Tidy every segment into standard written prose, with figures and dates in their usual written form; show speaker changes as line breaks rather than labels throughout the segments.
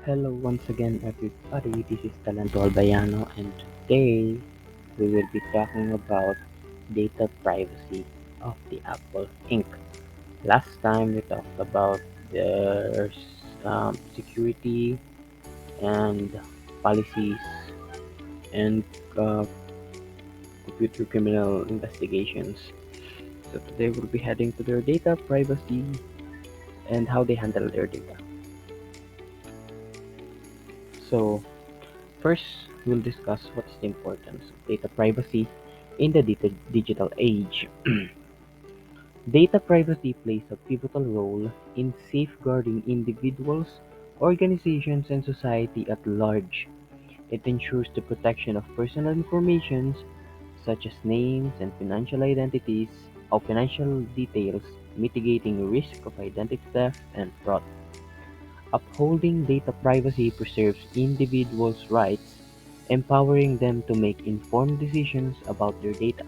Hello once again everybody, this is TalentoAlbayano and today we will be talking about data privacy of the Apple Inc. Last time we talked about their security and policies and uh, computer criminal investigations. So today we'll be heading to their data privacy and how they handle their data. So first, we'll discuss what's the importance of data privacy in the digital age. Data privacy plays a pivotal role in safeguarding individuals, organizations, and society at large. It ensures the protection of personal information such as names and financial identities or financial details, mitigating risk of identity theft and fraud. Upholding data privacy preserves individuals' rights, empowering them to make informed decisions about their data.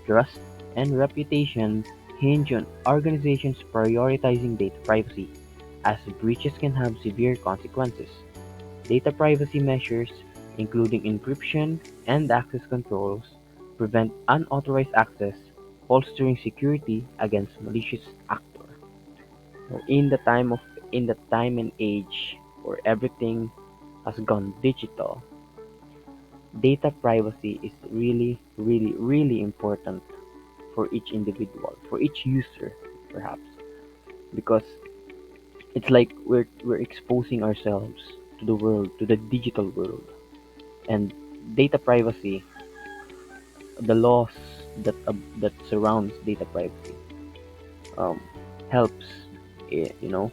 Trust and reputation hinge on organizations prioritizing data privacy, as breaches can have severe consequences. Data privacy measures, including encryption and access controls, prevent unauthorized access, bolstering security against malicious actors. So in the time and age where everything has gone digital, data privacy is really important for each individual, for each user, perhaps, because it's like we're exposing ourselves to the world, to the digital world, and data privacy, the laws that surrounds data privacy, um, helps, you know,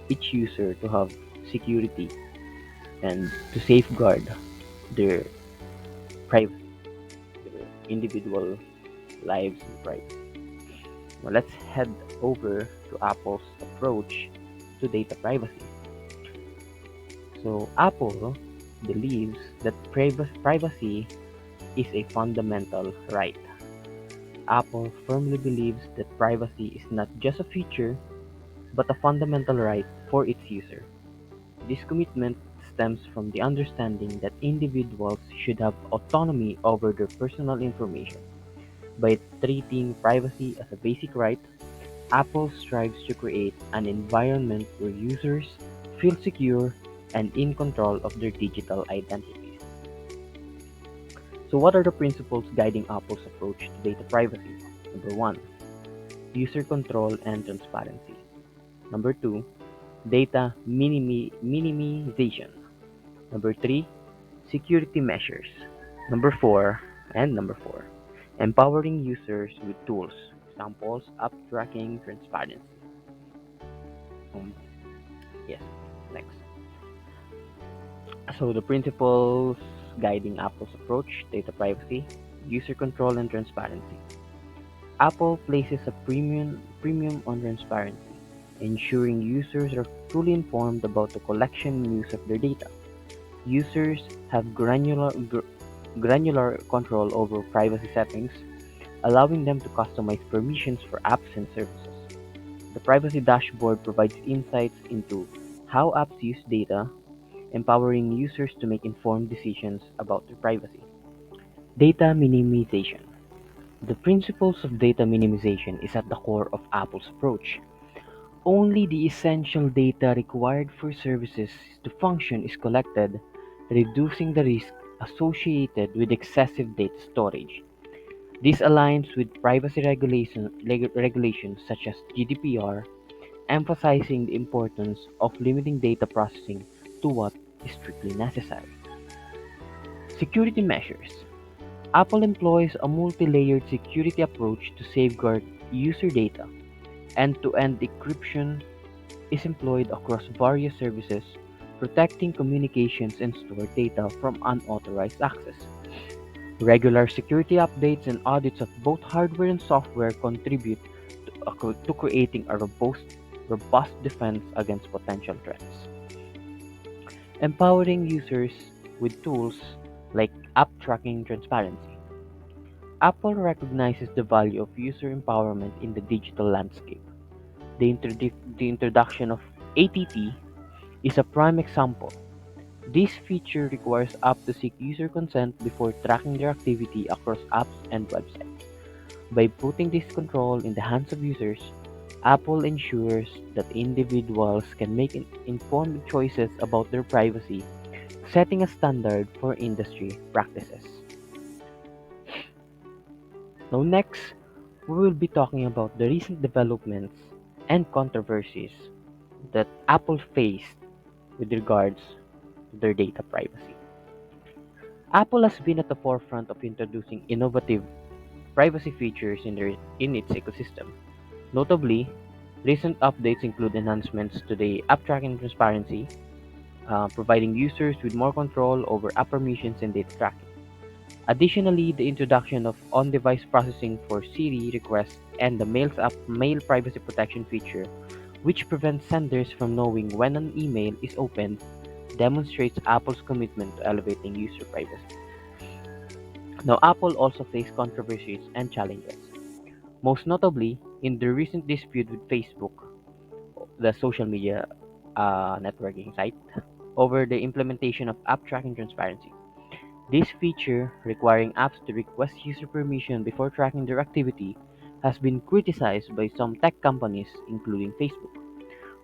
each user to have security and to safeguard their privacy, their individual lives and privacy. Now let's head over to Apple's approach to data privacy. So Apple believes that privacy is a fundamental right. Apple firmly believes that privacy is not just a feature, but a fundamental right for its user. This commitment stems from the understanding that individuals should have autonomy over their personal information. By treating privacy as a basic right, Apple strives to create an environment where users feel secure and in control of their digital identities. So, what are the principles guiding Apple's approach to data privacy? Number one, user control and transparency. Number two, data minimization. Number three, security measures. Number four, empowering users with tools, examples, app tracking, transparency. Um, yes, next. So the principles guiding Apple's approach, data privacy, user control, and transparency. Apple places a premium on transparency, ensuring users are fully informed about the collection and use of their data. Users have granular control over privacy settings, allowing them to customize permissions for apps and services. The privacy dashboard provides insights into how apps use data, empowering users to make informed decisions about their privacy. Data minimization. The principles of data minimization is at the core of Apple's approach. Only the essential data required for services to function is collected, reducing the risk associated with excessive data storage. This aligns with privacy regulations such as GDPR, emphasizing the importance of limiting data processing to what is strictly necessary. Security measures. Apple employs a multi-layered security approach to safeguard user data. End-to-end encryption is employed across various services, protecting communications and stored data from unauthorized access. Regular security updates and audits of both hardware and software contribute to creating a robust defense against potential threats. Empowering users with tools like app tracking transparency. Apple recognizes the value of user empowerment in the digital landscape. The introduction of ATT is a prime example. This feature requires apps to seek user consent before tracking their activity across apps and websites. By putting this control in the hands of users, Apple ensures that individuals can make informed choices about their privacy, setting a standard for industry practices. Now, next, we will be talking about the recent developments and controversies that Apple faced with regards to their data privacy. Apple has been at the forefront of introducing innovative privacy features in its ecosystem. Notably, recent updates include enhancements to the app tracking transparency, providing users with more control over app permissions and data tracking. Additionally, the introduction of on-device processing for Siri requests and the Mails app mail privacy protection feature, which prevents senders from knowing when an email is opened, demonstrates Apple's commitment to elevating user privacy. Now, Apple also faced controversies and challenges, most notably in the recent dispute with Facebook, the social media networking site, over the implementation of app tracking transparency. This feature, requiring apps to request user permission before tracking their activity, has been criticized by some tech companies, including Facebook,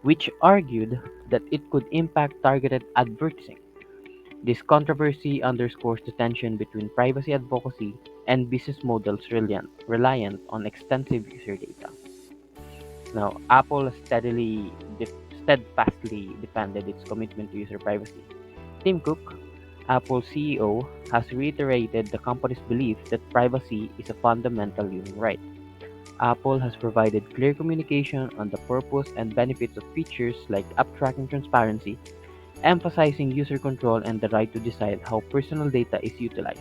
which argued that it could impact targeted advertising. This controversy underscores the tension between privacy advocacy and business models reliant on extensive user data. Now, Apple has steadfastly defended its commitment to user privacy. Tim Cook, Apple's CEO, has reiterated the company's belief that privacy is a fundamental human right. Apple has provided clear communication on the purpose and benefits of features like app tracking transparency, emphasizing user control and the right to decide how personal data is utilized.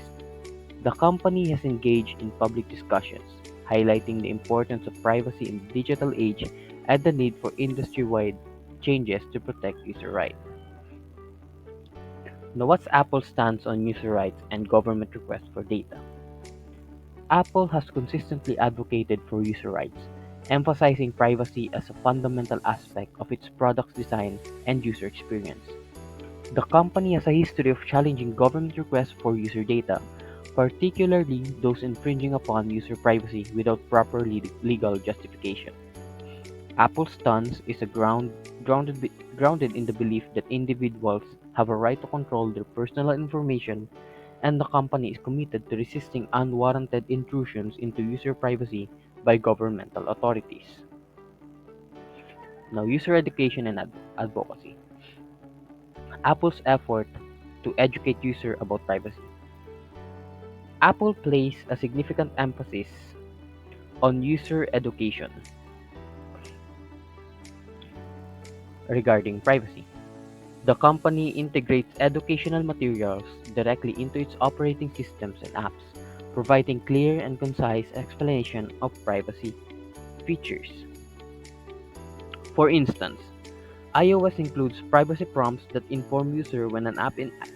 The company has engaged in public discussions, highlighting the importance of privacy in the digital age and the need for industry-wide changes to protect user rights. Now, what's Apple's stance on user rights and government requests for data? Apple has consistently advocated for user rights, emphasizing privacy as a fundamental aspect of its product's design and user experience. The company has a history of challenging government requests for user data, particularly those infringing upon user privacy without proper legal justification. Apple's stance is grounded in the belief that individuals have a right to control their personal information, and the company is committed to resisting unwarranted intrusions into user privacy by governmental authorities. Now, user education and advocacy. Apple's effort to educate users about privacy. Apple placed a significant emphasis on user education regarding privacy. The company integrates educational materials directly into its operating systems and apps, providing clear and concise explanation of privacy features. For instance, iOS includes privacy prompts that inform user when an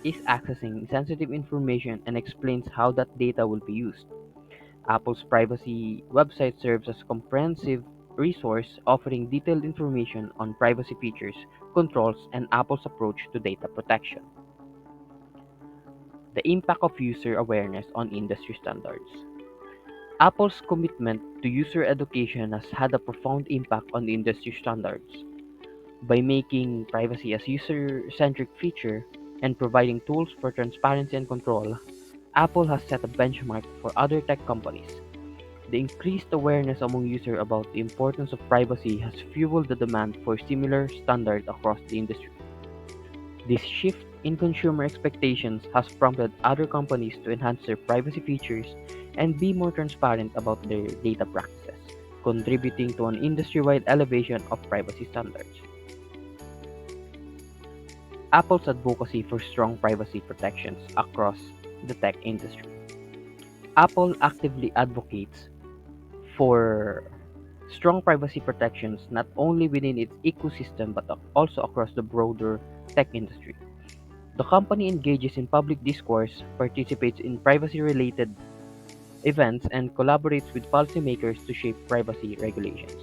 is accessing sensitive information and explains how that data will be used. Apple's privacy website serves as a comprehensive resource offering detailed information on privacy features, controls, and Apple's approach to data protection. The impact of user awareness on industry standards. Apple's commitment to user education has had a profound impact on the industry standards. By making privacy a user-centric feature and providing tools for transparency and control, Apple has set a benchmark for other tech companies. The increased awareness among users about the importance of privacy has fueled the demand for similar standards across the industry. This shift in consumer expectations has prompted other companies to enhance their privacy features and be more transparent about their data practices, contributing to an industry-wide elevation of privacy standards. Apple's advocacy for strong privacy protections across the tech industry. Apple actively advocates for strong privacy protections not only within its ecosystem but also across the broader tech industry. The company engages in public discourse, participates in privacy related events, and collaborates with policymakers to shape privacy regulations.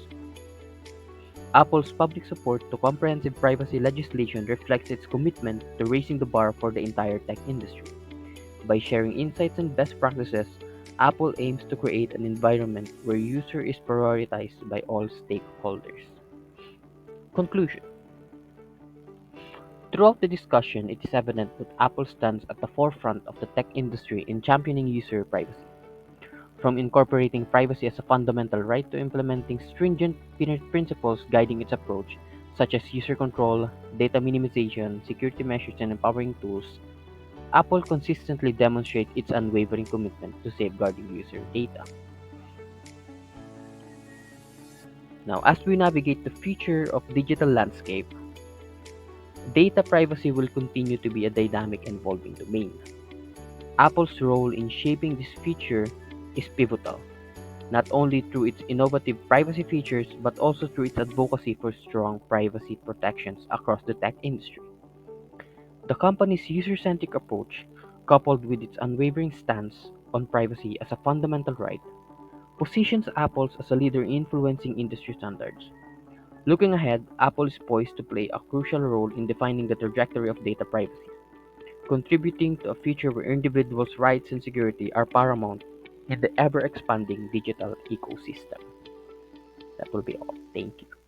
Apple's public support to comprehensive privacy legislation reflects its commitment to raising the bar for the entire tech industry. By sharing insights and best practices, Apple aims to create an environment where user is prioritized by all stakeholders. Conclusion. Throughout the discussion, it is evident that Apple stands at the forefront of the tech industry in championing user privacy. From incorporating privacy as a fundamental right to implementing stringent principles guiding its approach, such as user control, data minimization, security measures, and empowering tools, Apple consistently demonstrates its unwavering commitment to safeguarding user data. Now, as we navigate the future of digital landscape, data privacy will continue to be a dynamic and evolving domain. Apple's role in shaping this future is pivotal, not only through its innovative privacy features but also through its advocacy for strong privacy protections across the tech industry. The company's user-centric approach, coupled with its unwavering stance on privacy as a fundamental right, positions Apple as a leader in influencing industry standards. Looking ahead, Apple is poised to play a crucial role in defining the trajectory of data privacy, contributing to a future where individuals' rights and security are paramount in the ever expanding digital ecosystem. That will be all. Thank you.